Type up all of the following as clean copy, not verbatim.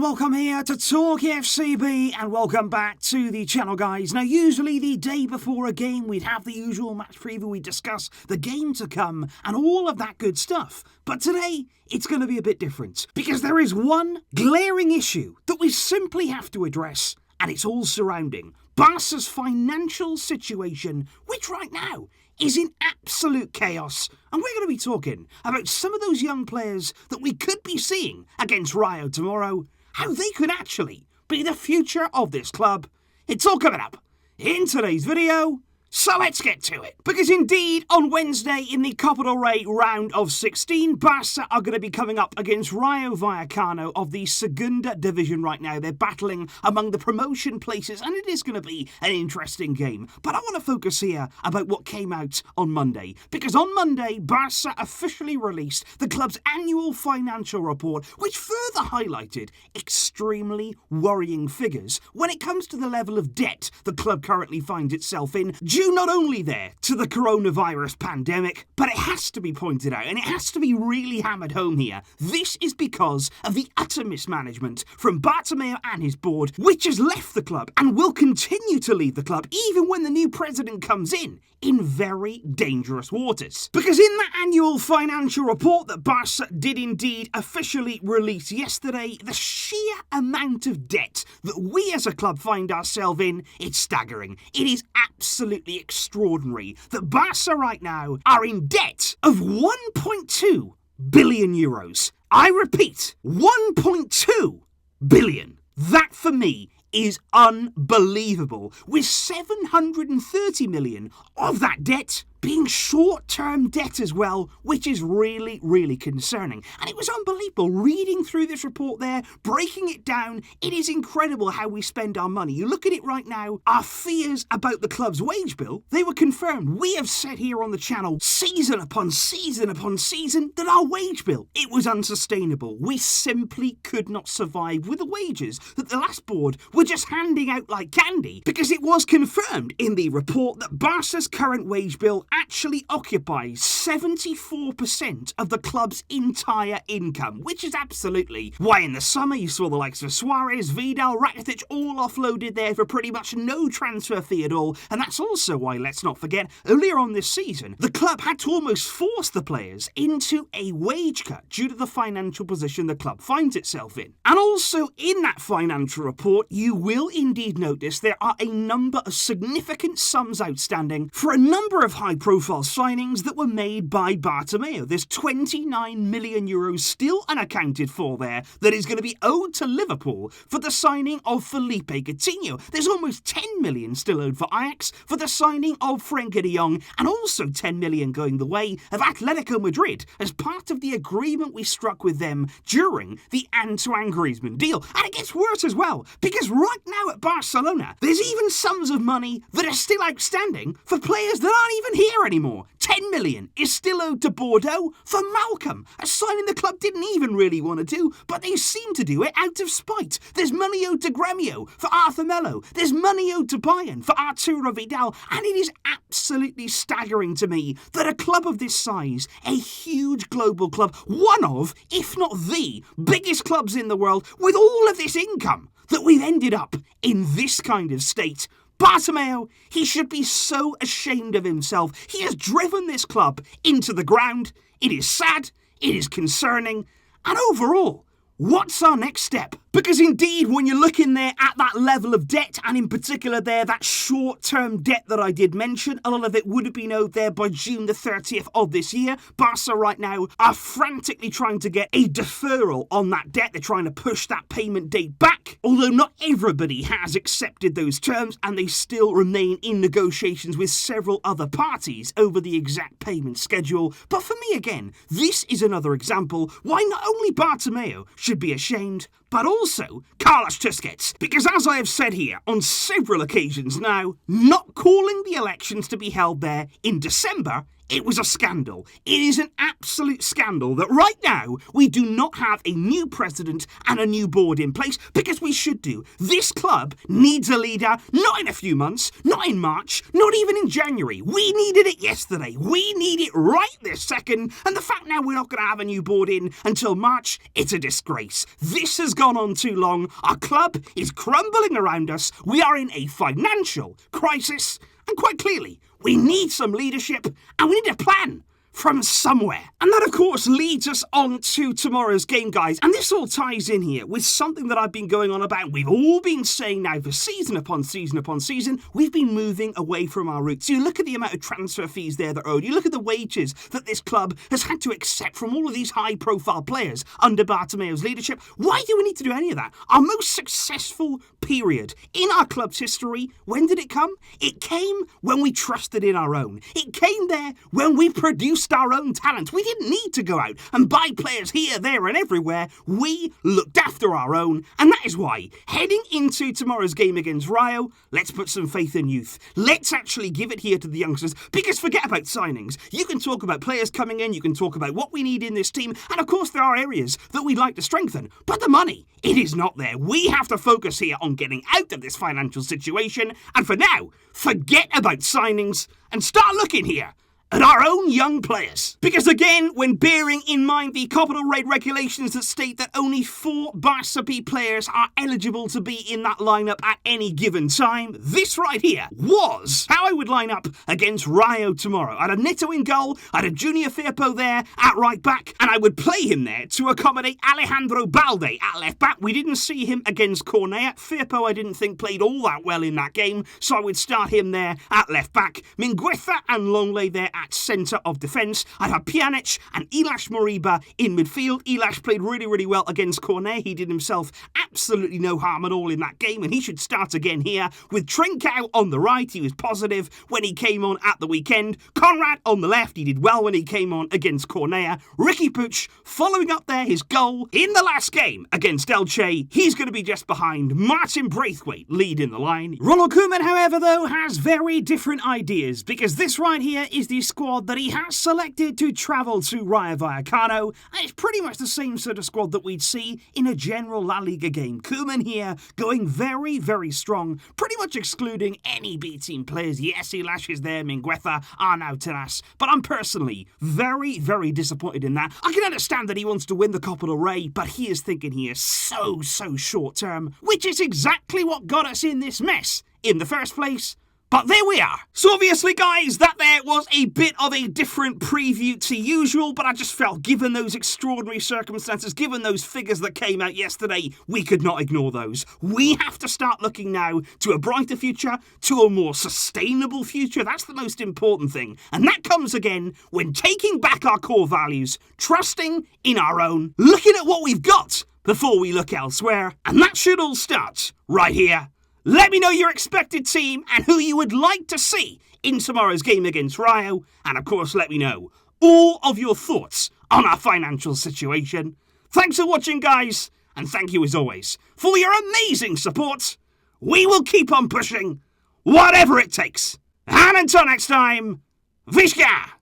welcome here to TalkFCB and welcome back to the channel, guys. Now, usually the day before a game, we'd have the usual match preview, we'd discuss the game to come and all of that good stuff. But today, it's going to be a bit different because there is one glaring issue that we simply have to address, and it's all surrounding Barca's financial situation, which right now is in absolute chaos. And we're going to be talking about some of those young players that we could be seeing against Rayo tomorrow, how they could actually be the future of this club. It's all coming up in today's video, so let's get to it. Because indeed, on Wednesday in the Copa del Rey round of 16, Barca are going to be coming up against Rayo Vallecano of the Segunda Division right now. They're battling among the promotion places, and it is going to be an interesting game. But I want to focus here about what came out on Monday. Because on Monday, Barca officially released the club's annual financial report, which further highlighted extremely worrying figures when it comes to the level of debt the club currently finds itself in, due not only there to the coronavirus pandemic, but it has to be pointed out, and it has to be really hammered home here. This is because of the utter mismanagement from Bartomeu and his board, which has left the club and will continue to leave the club even when the new president comes in very dangerous waters. Because in that annual financial report that Barca did indeed officially release yesterday, the sheer amount of debt that we as a club find ourselves in, it's staggering. It is absolutely extraordinary that Barca right now are in debt of 1.2 billion euros. I repeat, 1.2 billion. That for me is unbelievable, with 730 million of that debt being short-term debt as well, which is really, really concerning. And it was unbelievable reading through this report there, breaking it down. It is incredible how we spend our money. You look at it right now, our fears about the club's wage bill, they were confirmed. We have said here on the channel, season upon season upon season, that our wage bill, it was unsustainable. We simply could not survive with the wages that the last board were just handing out like candy, because it was confirmed in the report that Barca's current wage bill actually occupies 74% of the club's entire income, which is absolutely why in the summer you saw the likes of Suarez, Vidal, Rakitic all offloaded there for pretty much no transfer fee at all. And that's also why, let's not forget, earlier on this season, the club had to almost force the players into a wage cut due to the financial position the club finds itself in. And also in that financial report, you will indeed notice there are a number of significant sums outstanding for a number of high-profile signings that were made by Bartomeu. There's 29 million euros still unaccounted for there that is going to be owed to Liverpool for the signing of Felipe Coutinho. There's almost 10 million still owed for Ajax for the signing of Frenkie de Jong, and also 10 million going the way of Atletico Madrid as part of the agreement we struck with them during the Antoine Griezmann deal. And it gets worse as well, because right now at Barcelona, there's even sums of money that are still outstanding for players that aren't even here anymore. 10 million is still owed to Bordeaux for Malcolm, a signing the club didn't even really want to do, but they seem to do it out of spite. There's money owed to Gremio for Arthur Melo. There's money owed to Bayern for Arturo Vidal. And it is absolutely staggering to me that a club of this size, a huge global club, one of, if not the biggest clubs in the world, with all of this income, that we've ended up in this kind of state. Bartomeu, he should be so ashamed of himself. He has driven this club into the ground. It is sad, it is concerning, and overall, what's our next step? Because indeed, when you're looking there at that level of debt, and in particular there, that short-term debt that I did mention, a lot of it would have been owed there by June the 30th of this year. Barca right now are frantically trying to get a deferral on that debt. They're trying to push that payment date back, although not everybody has accepted those terms, and they still remain in negotiations with several other parties over the exact payment schedule. But for me, again, this is another example why not only Bartomeu should be ashamed, but also Carlos Tusquets. Because as I have said here on several occasions now, not calling the elections to be held there in December It was a scandal. It is an absolute scandal that right now we do not have a new president and a new board in place, because we should do. This club needs a leader, not in a few months, not in March, not even in January. We needed it yesterday. We need it right this second. And the fact now we're not going to have a new board in until March, it's a disgrace. This has gone on too long. Our club is crumbling around us. We are in a financial crisis. And quite clearly, we need some leadership and we need a plan from somewhere. And that, of course, leads us on to tomorrow's game, guys. And this all ties in here with something that I've been going on about. We've all been saying now for season upon season upon season, we've been moving away from our roots. You look at the amount of transfer fees there that are owed. You look at the wages that this club has had to accept from all of these high-profile players under Bartomeu's leadership. Why do we need to do any of that? Our most successful period in our club's history, when did it come? It came when we trusted in our own. It came there when we produced our own talent. We didn't need to go out and buy players here, there and everywhere. We looked after our own, and that is why, heading into tomorrow's game against Rayo, let's put some faith in youth. Let's actually give it here to the youngsters, because forget about signings. You can talk about players coming in, you can talk about what we need in this team, and of course there are areas that we'd like to strengthen, but the money, it is not there. We have to focus here on getting out of this financial situation, and for now, forget about signings and start looking here at our own young players. Because again, when bearing in mind the capital rate regulations that state that only 4 Barca B players are eligible to be in that lineup at any given time, this right here was how I would line up against Rayo tomorrow. I'd have Neto in goal, I'd have Junior Firpo there at right back, and I would play him there to accommodate Alejandro Balde at left back. We didn't see him against Cornea. Firpo I didn't think played all that well in that game, so I would start him there at left back. Mingueza and Longley there at centre of defence. I'd have Pjanic and Ilaix Moriba in midfield. Ilaix played really, really well against Cornet. He did himself absolutely no harm at all in that game, and he should start again here. With Trincao on the right, he was positive when he came on at the weekend. Conrad on the left, he did well when he came on against Cornea. Ricky Puig following up there his goal in the last game against Elche. He's going to be just behind Martin Braithwaite leading the line. Ronald Koeman, however, though, has very different ideas, because this right here is the squad that he has selected to travel to Rayo Vallecano, and it's pretty much the same sort of squad that we'd see in a general La Liga game. Koeman here going very, very strong, pretty much excluding any B-team players. Yes, Ilaix is there, Mingueza, Arnau Tenas, but I'm personally very, very disappointed in that. I can understand that he wants to win the Copa del Rey, but he is thinking here so short term, which is exactly what got us in this mess in the first place. But there we are. So obviously, guys, that there was a bit of a different preview to usual, but I just felt, given those extraordinary circumstances, given those figures that came out yesterday, we could not ignore those. We have to start looking now to a brighter future, to a more sustainable future. That's the most important thing. And that comes again when taking back our core values, trusting in our own, looking at what we've got before we look elsewhere. And that should all start right here. Let me know your expected team and who you would like to see in tomorrow's game against Rayo. And of course, let me know all of your thoughts on our financial situation. Thanks for watching, guys. And thank you, as always, for your amazing support. We will keep on pushing, whatever it takes. And until next time, Visca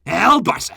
El Barça.